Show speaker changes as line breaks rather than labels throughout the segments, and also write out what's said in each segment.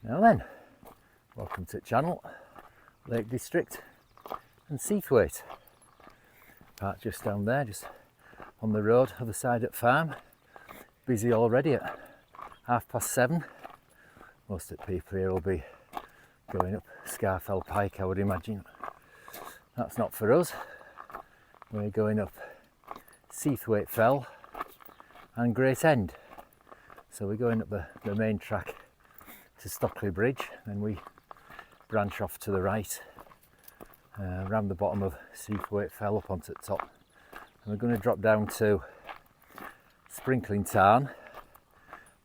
Now then, welcome to the channel, Lake District and Seathwaite. Park just down there, just on the road, other side at farm. Busy already at 7:30. Most of the people here will be going up Scafell Pike, I would imagine. That's not for us. We're going up Seathwaite Fell and Great End. So we're going up the main track to Stockley Bridge, then we branch off to the right around the bottom of Seathwaite Fell up onto the top, and we're going to drop down to Sprinkling Tarn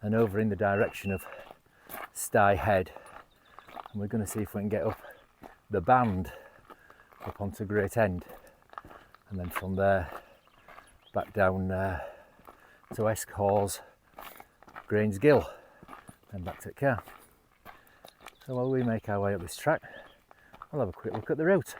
and over in the direction of Styhead, and we're going to see if we can get up the band up onto Great End, and then from there back down to Esk Hause, Grains Gill, and back to the car. So while we make our way up this track, we'll have a quick look at the route.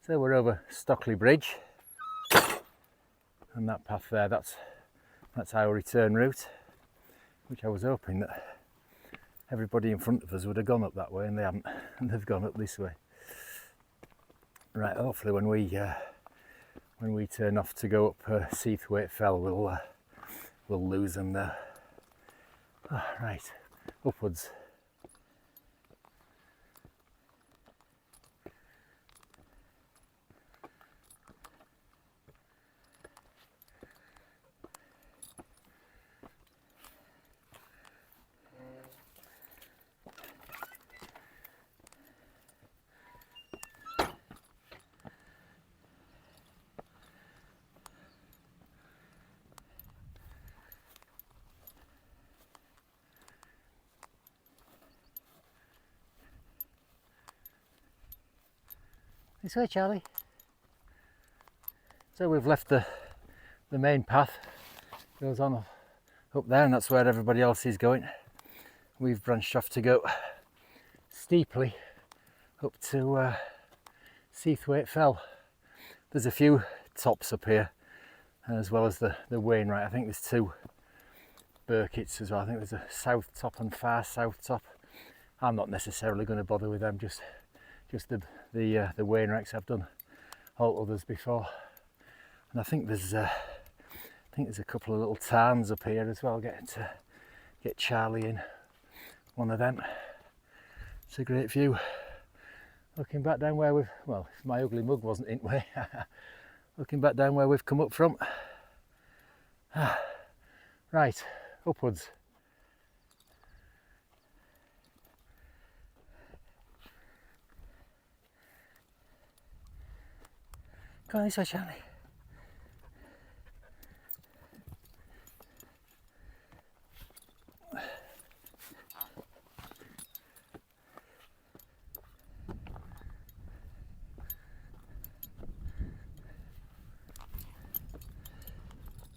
So we're over Stockley Bridge, and that path there, that's our return route, which I was hoping that everybody in front of us would have gone up that way, and they haven't, and they've gone up this way. Right, hopefully when we turn off to go up Seathwaite Fell, we'll lose them there. Oh, right, upwards. This way, Charlie. So we've left the main path, goes on up there, and that's where everybody else is going. We've branched off to go steeply up to Seathwaite Fell. There's a few tops up here, as well as the Wainwright. I think there's two Burkitts as well. I think there's a south top and far south top. I'm not necessarily going to bother with them, just the Wainwrights. I've done all others before, and I think there's a couple of little tarns up here as well. Get Charlie in one of them. It's a great view. Looking back down where if my ugly mug wasn't in way, looking back down where we've come up from. Right, upwards. Go on this way, Charlie.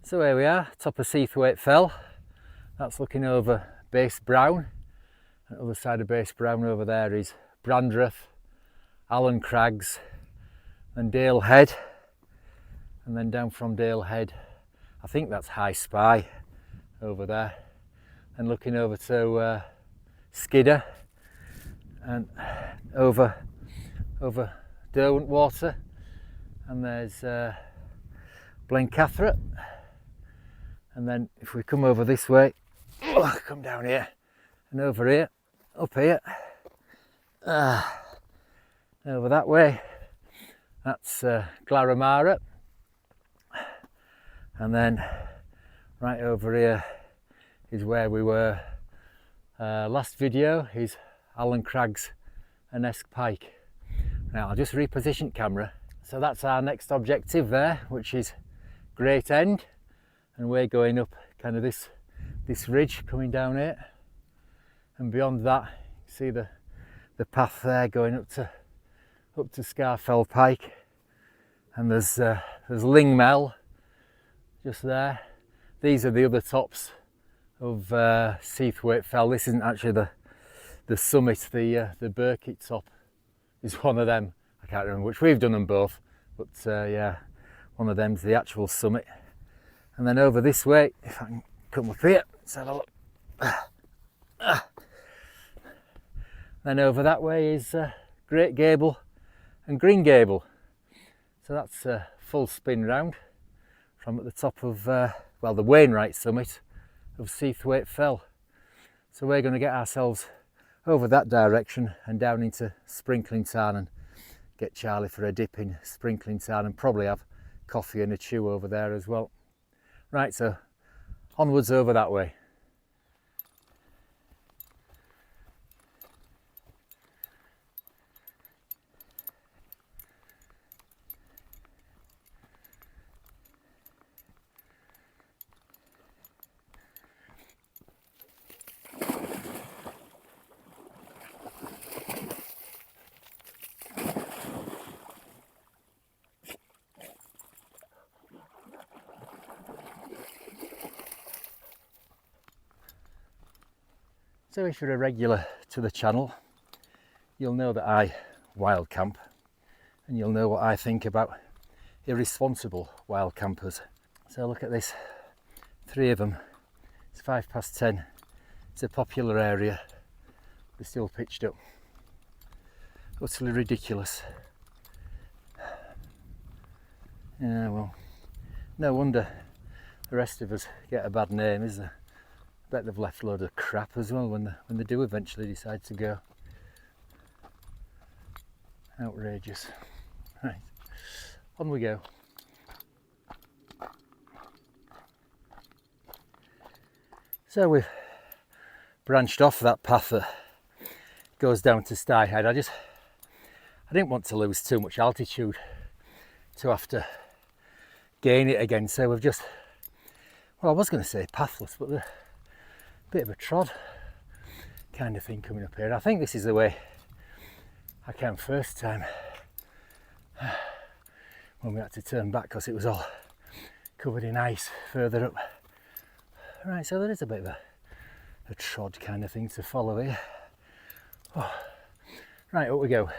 So here we are, top of Seathwaite Fell. That's looking over Base Brown. On the other side of Base Brown over there is Brandreth, Allen Crags, and Dale Head, and then down from Dale Head, I think that's High Spy over there, and looking over to Skiddaw, and over Derwent Water, and there's Blencathra, and then if we come over this way, come down here and over here, up here, over that way. That's Glaramara, and then right over here is where we were Last video is Allen Crags and Esk Pike. Now I'll just reposition camera. So that's our next objective there, which is Great End, and we're going up kind of this ridge coming down here, and beyond that you see the path there going up to Scafell Pike, and there's Lingmel just there. These are the other tops of Seathwaite Fell. This isn't actually the summit, the Burkitt top is one of them. I can't remember which, we've done them both, but yeah, one of them's the actual summit. And then over this way, if I can come up here, let's have a look. Then over that way is Great Gable and Green Gable. So that's a full spin round from at the top of, well, the Wainwright summit of Seathwaite Fell. So we're going to get ourselves over that direction and down into Sprinkling Tarn and get Charlie for a dip in Sprinkling Tarn and probably have coffee and a chew over there as well. Right, so onwards over that way. So if you're a regular to the channel, you'll know that I wild camp, and you'll know what I think about irresponsible wild campers. So look at this, 3 of them. It's 10:05. It's a popular area. They're still pitched up. Utterly ridiculous. Yeah, well, no wonder the rest of us get a bad name, is there? I bet they've left a load of crap as well when they do eventually decide to go. Outrageous. Right, on we go. So we've branched off that path that goes down to Styhead. I didn't want to lose too much altitude to have to gain it again, so we've just, well, I was going to say pathless, but the bit of a trod kind of thing coming up here. I think this is the way I came first time when we had to turn back because it was all covered in ice further up. Right, so there is a bit of a trod kind of thing to follow here. Oh. Right, up we go.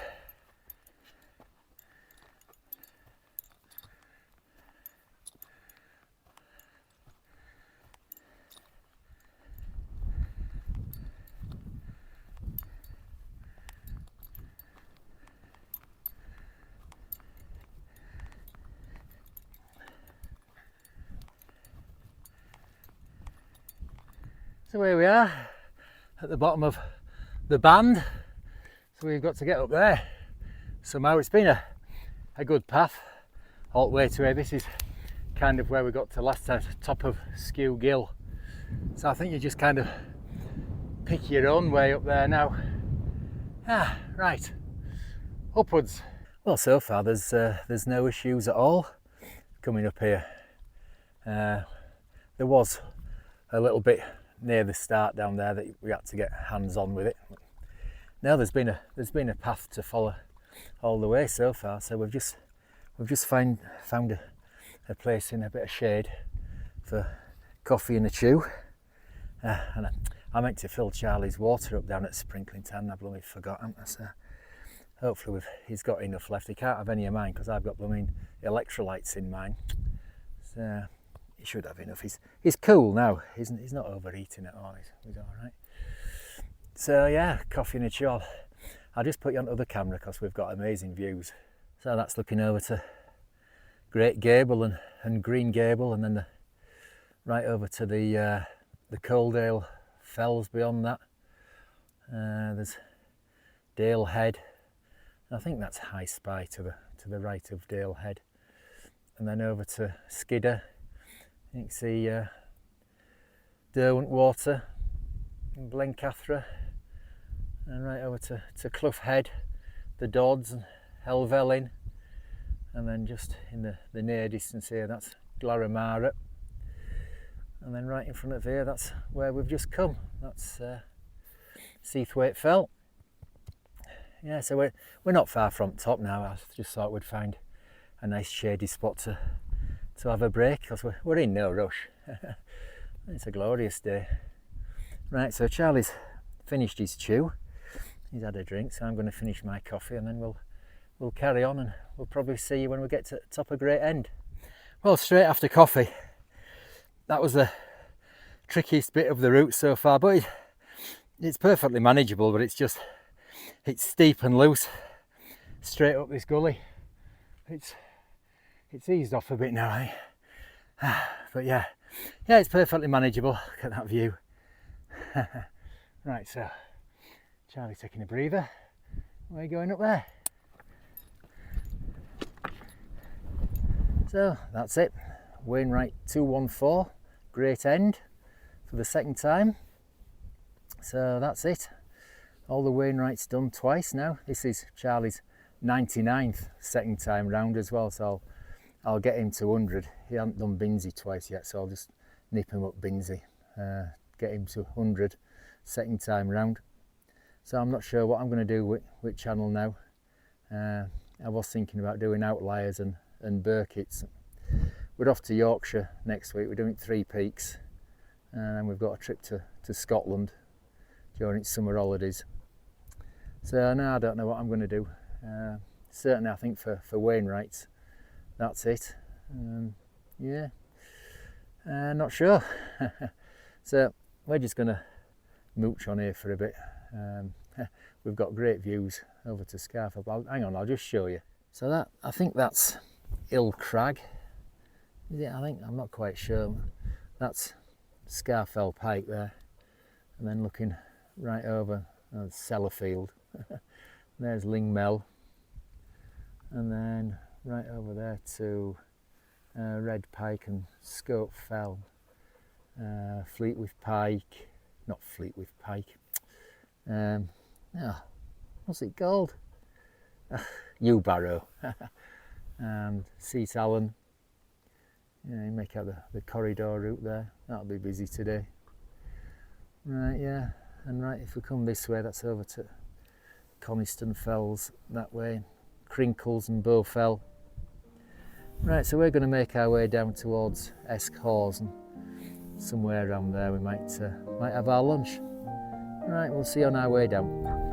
So here we are at the bottom of the band, so we've got to get up there somehow. It's been a good path all the way to here. This is kind of where we got to last time, top of Ruddy Gill. So I think you just kind of pick your own way up there now. Right, upwards. Well, so far there's no issues at all coming up here. There was a little bit near the start down there that we had to get hands on with it. Now there's been a path to follow all the way so far, so we've just found a place in a bit of shade for coffee and a chew. And I meant to fill Charlie's water up down at Sprinkling Tarn. I blooming forgot, haven't I? So hopefully he's got enough left. He can't have any of mine because I've got blooming electrolytes in mine. So he should have enough. He's cool now. He's not overeating at all. He's all right. So yeah, coffee and a chew. I'll just put you on the other camera because we've got amazing views. So that's looking over to Great Gable and Green Gable, and then right over to the Coaldale Fells beyond that. There's Dale Head. I think that's High Spy to the right of Dale Head, and then over to Skiddaw. You can see Derwent Water Blencathra, and right over to Clough Head, the Dodds and Helvellyn, and then just in the near distance here, that's Glaramara, and then right in front of here, that's where we've just come. That's Seathwaite Fell. Yeah, so we're not far from top now. I just thought we'd find a nice shady spot to have a break, because we're in no rush. It's a glorious day. Right, so Charlie's finished his chew. He's had a drink, so I'm going to finish my coffee, and then we'll carry on, and we'll probably see you when we get to the top of Great End. Well, straight after coffee, that was the trickiest bit of the route so far, but it's perfectly manageable, but it's steep and loose straight up this gully. It's eased off a bit now, eh? But yeah, it's perfectly manageable. Look at that view. Right, so Charlie taking a breather. Where are you going up there? So that's it. Wainwright 214, Great End for the second time. So that's it. All the Wainwrights done twice now. This is Charlie's 99th second time round as well, so I'll get him to 100. He hasn't done Binsey twice yet, so I'll just nip him up Binsey. Get him to 100 second time round. So I'm not sure what I'm going to do with channel now. I was thinking about doing Outliers and Burkitt's. We're off to Yorkshire next week. We're doing 3 peaks, and then we've got a trip to Scotland during its summer holidays. So now I don't know what I'm going to do. Certainly I think for Wainwrights, that's it. Yeah, not sure. So we're just going to mooch on here for a bit. We've got great views over to Scafell. Hang on, I'll just show you. So I think that's Hill Crag. Is it? I'm not quite sure. That's Scafell Pike there. And then looking right over, Sellafield. There's Lingmel. And then right over there to Red Pike and Scope Fell. Fleetwith Pike. Not Fleetwith Pike. What's it called? Ewbarrow. And Seat Allen. Yeah, you make out the corridor route there. That'll be busy today. Right, yeah. And right, if we come this way, that's over to Coniston Fells that way. Crinkles and Bowfell. Right, so we're going to make our way down towards Esk Hause, and somewhere around there we might have our lunch. Right, we'll see you on our way down.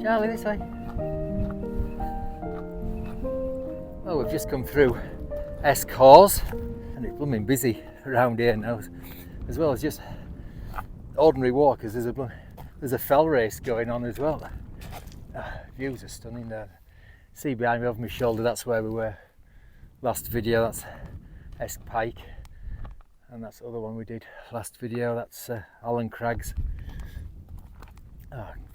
Charlie, this way. Well, we've just come through Esk Hause, and it's blooming busy around here now, as well as just ordinary walkers. There's a fell race going on as well. Views are stunning there. See behind me over my shoulder, that's where we were last video. That's Esk Pike, and that's the other one we did last video. That's Allen Crags.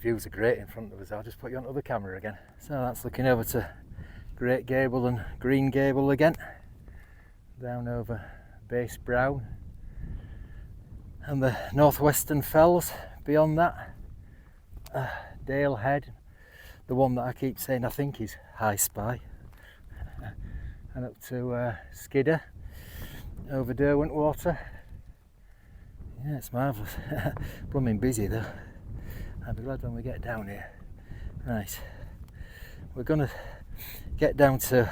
Views are great in front of us. I'll just put you on other camera again. So that's looking over to Great Gable and Green Gable again. Down over Base Brown. And the northwestern fells beyond that. Dale Head. The one that I keep saying I think is High Spy. And up to Skiddaw. Over Derwent Water. Yeah, it's marvellous. Blooming busy though. I'll be glad when we get down here. Right, we're going to get down to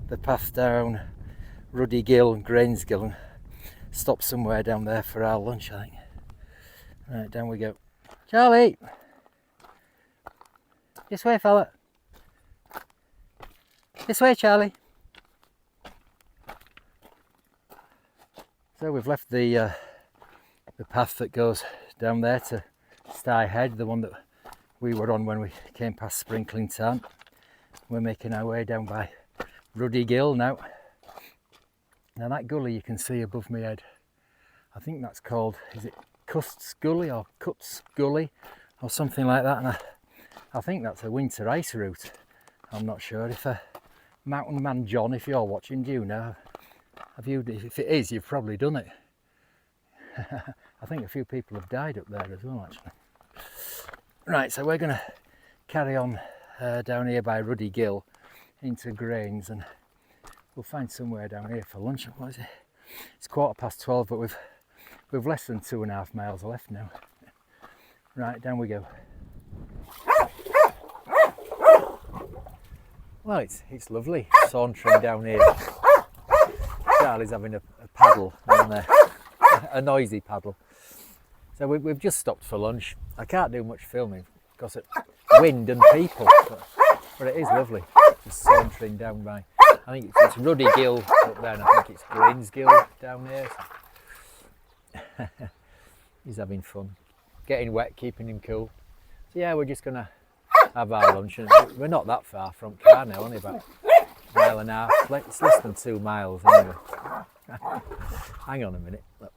the path down Ruddy Gill and Grains Gill and stop somewhere down there for our lunch, I think. Right, down we go. Charlie! This way, fella. This way, Charlie. So we've left the path that goes down there to Styhead, the one that we were on when we came past Sprinkling Tarn. We're making our way down by Ruddy Gill now. Now that gully you can see above my head, I think that's called, is it Cust's Gully or Cut's Gully or something like that, and I think that's a winter ice route. I'm not sure. If Mountain Man John, if you're watching, do you know? If it is, you've probably done it. I think a few people have died up there as well, actually. Right, so we're going to carry on down here by Ruddy Gill into Grains, and we'll find somewhere down here for lunch. What is it? It's 12:15, but we've less than 2.5 miles left now. Right, down we go. Well, it's lovely sauntering down here. Charlie's having a paddle down there, a noisy paddle. So we've just stopped for lunch. I can't do much filming because of wind and people, but it is lovely just sauntering down by. I think it's Ruddy Gill up there, and I think it's Grains Gill down here. So he's having fun, getting wet, keeping him cool. So yeah, we're just gonna have our lunch, and we're not that far from car now, only about 1.5 miles. It's less than 2 miles anyway. Hang on a minute. Look.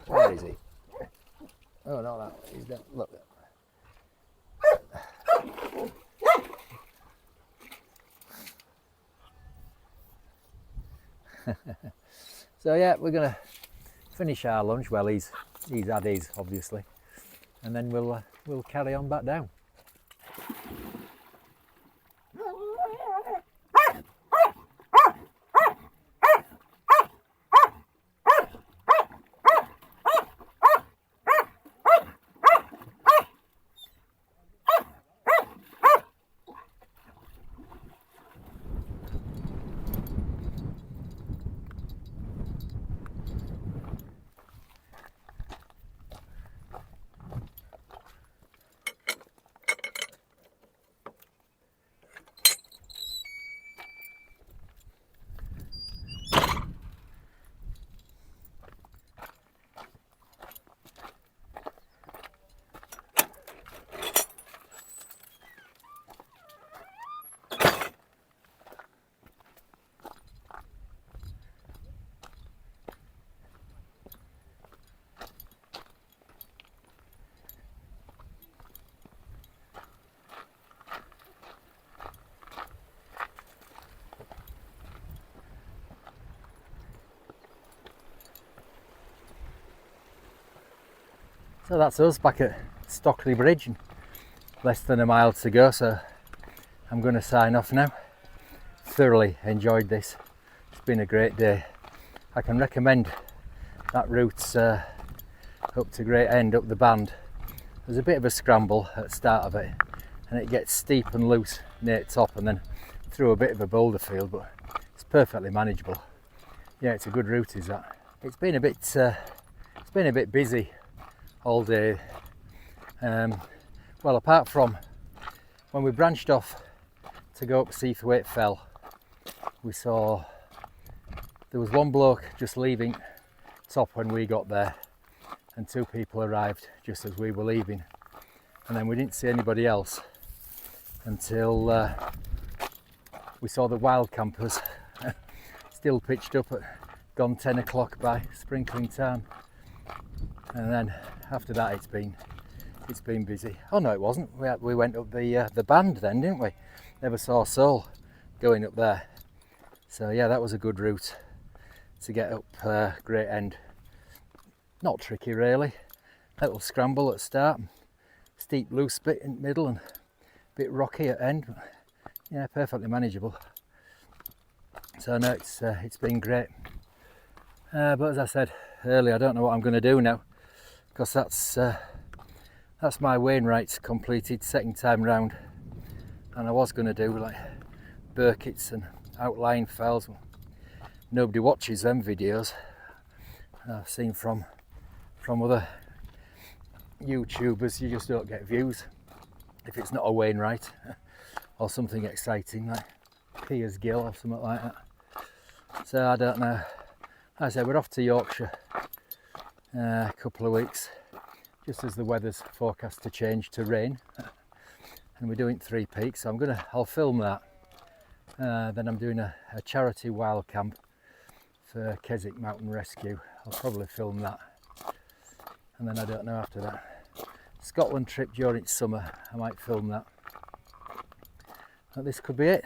Where is he? Oh no, that he's down. Look. So yeah, we're gonna finish our lunch. Well, he's had his, obviously, and then we'll carry on back down. So that's us back at Stockley Bridge, and less than 1 mile to go, so I'm going to sign off now. Thoroughly enjoyed this. It's been a great day. I can recommend that route up to Great End, up the band. There's a bit of a scramble at the start of it, and it gets steep and loose near the top, and then through a bit of a boulder field, but it's perfectly manageable. Yeah, it's a good route, is that. It's been a bit busy all day. Well, apart from when we branched off to go up Seathwaite Fell, we saw there was one bloke just leaving top when we got there, and 2 people arrived just as we were leaving, and then we didn't see anybody else until we saw the wild campers still pitched up at gone 10 o'clock by Sprinkling Tarn, and then after that it's been busy. Oh no, it wasn't. We went up the band then, didn't we? Never saw a soul going up there. So yeah, that was a good route to get up Great End. Not tricky really. Little scramble at the start, steep loose bit in the middle, and a bit rocky at end. Yeah, perfectly manageable. So no, it's been great. But as I said earlier, I don't know what I'm going to do now, because that's my Wainwrights completed second time round, and I was going to do like Burkitt's and outlying fells. Nobody watches them videos. I've seen from other YouTubers, you just don't get views if it's not a Wainwright or something exciting like Grains Gill or something like that. So I don't know. Like I say, we're off to Yorkshire a couple of weeks, just as the weather's forecast to change to rain. And we're doing 3 peaks, so I'll film that. Then I'm doing a charity wild camp for Keswick Mountain Rescue. I'll probably film that. And then I don't know after that. Scotland trip during summer, I might film that. But this could be it.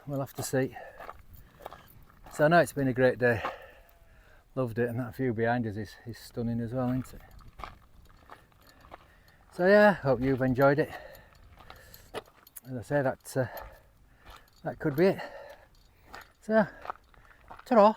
We'll have to see. So I know it's been a great day. Loved it, and that view behind us is stunning as well, isn't it? So yeah, hope you've enjoyed it. As I say, that could be it. So, ta-ra!